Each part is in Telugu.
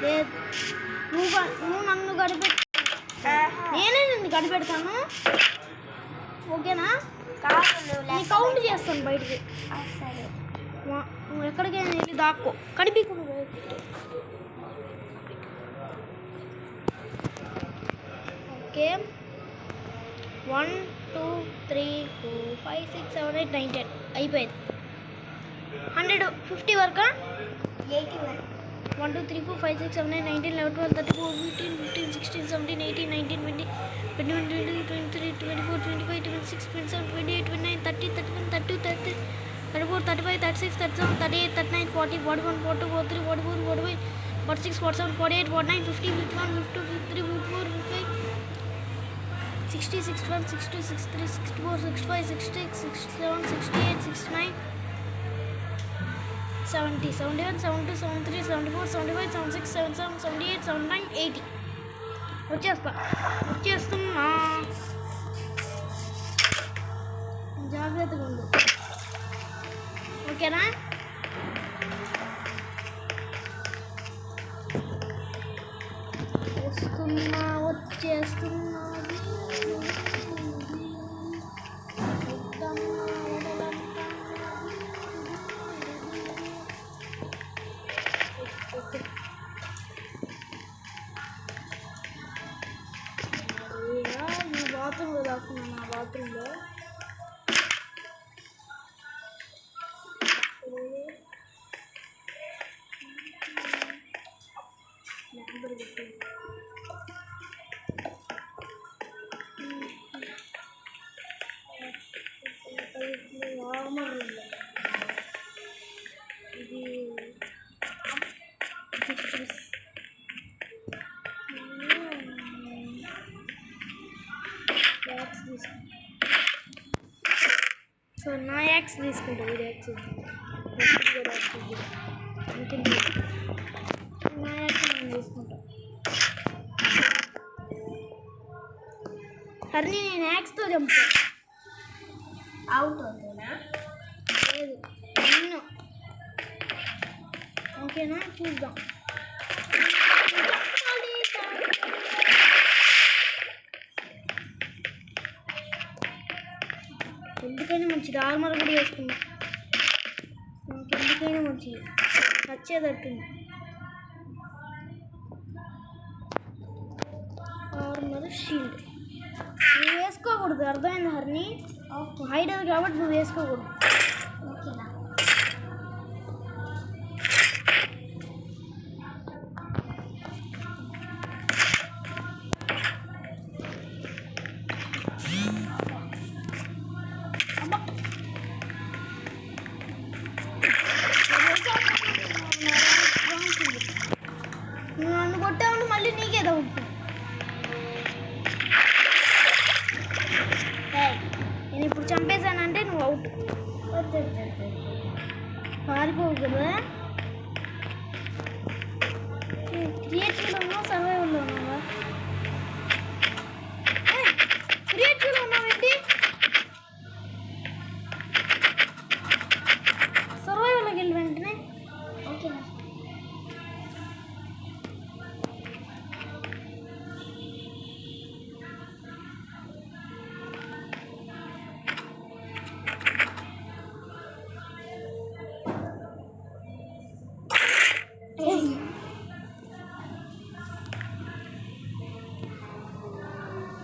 లేదు, నువ్వు నన్ను గడిపెట్టు, నేనే నిన్ను గడిపెడతాను. ఓకేనా? నీ కౌంట్ చేస్తాను బయటికి. సరే, నువ్వు ఎక్కడికైనా వెళ్ళి దాక్కో. కడిపికు. ఓకే, 1 2 3 4 5 6 7 8 9 10 అయిపోయింది. 150 వరకు 80 వరకు. 1 2 3 4 5 6 7 8 19 11 12 13 14 15 16 17 18 19 20 21 22 23 24 25 26 27 28 29 30 31 32 33 34 35 36 37 38 39 40 41 42 43 44 45 46 47 48 49 50 51 52 53 54 55 60 61 62 63 64 65 66 67 68 69 70 71 72 73 74 75 76 77 78 79 80 వచ్చేస్తున్నా. జాగ్రత్తగా ఉండు. ఓకేనా? వచ్చేస్తున్నా. బాత్రూంలో దాక్కున్నాను. నా బాత్రూంలో ఇది సో నా యాక్స్ తీసుకుంటా. ఇది యాక్స్ నా యాక్స్ నేను తీసుకుంటా. హరిని నేను యాక్స్తో చంపుతా. అవుట్ అవుతున్నా? లేదు, నిన్ను. ఓకేనా? చూద్దాం. ఎందుకైనా మంచిది ఆర్మర్ కూడా వేసుకున్నా. నాకు ఎందుకైనా మంచిది, నచ్చేటట్టుంది. ఆర్మర్ షీల్డ్ నువ్వు వేసుకోకూడదు, అర్థమైంది హరిని? హైట్ అది కాబట్టి నువ్వు వేసుకోకూడదు. ఓకేనా? నువ్వు నన్ను కొట్టావు, మళ్ళీ నీకే తగ్గుతుంది. నేను ఇప్పుడు చంపేశానంటే నువ్వు అవుట్. పారిపోవు కదా. క్రియేటివ్లో ఉన్నావు, సర్వైవల్లో ఉన్నావా? క్రియేటివ్లో ఉన్నావేంటి? సర్వైవల్లోకి వెళ్ళి వెంటనే. ఓకేనా?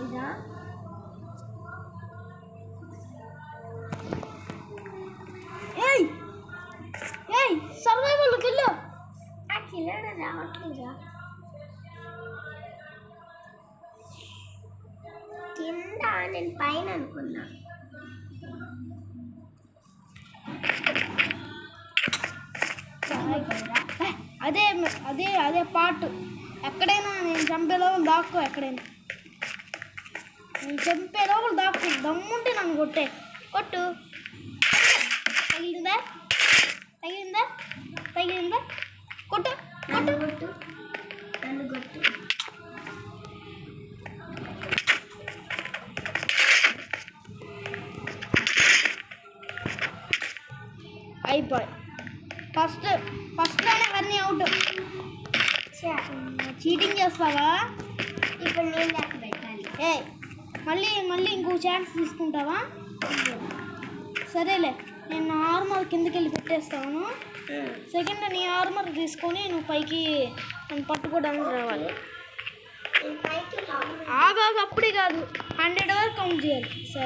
ఇదా? సర్వైవల్లోకి వెళ్ళు. ఆ కిల్లర్ రావట్లేదా? కింద నేను పైన అనుకున్నా. అదే అదే అదే పార్ట్. ఎక్కడైనా నేను చంపే లోపల దాక్కో. ఎక్కడైనా నేను చంపే లోపల దాక్కో. దమ్ముంటే నన్ను కొట్టే. కొట్టు. తగిలిందా? తగిలిందా? తగిలిందా? కొట్టు కొట్టు కొట్టు, నన్ను కొట్టు. అయిపోయి. ఫస్ట్లోనే అన్నీ అవుట్. చీటింగ్ చేస్తావా? ఇప్పుడు నేను లెక్క పెట్టాలి. ఏ మళ్ళీ మళ్ళీ ఇంకో ఛాన్స్ తీసుకుంటావా? సరేలే, నేను నా ఆర్మర్ కిందకి వెళ్ళి పెట్టేస్తాను. సెకండ్ నీ ఆర్మర్ తీసుకొని నువ్వు పైకి నన్ను పట్టుకోవడానికి రావాలి. నేను పైకి రావాలి. ఆగా అప్పుడే కాదు, 100 వరకు కౌంట్ చేయాలి. సరే.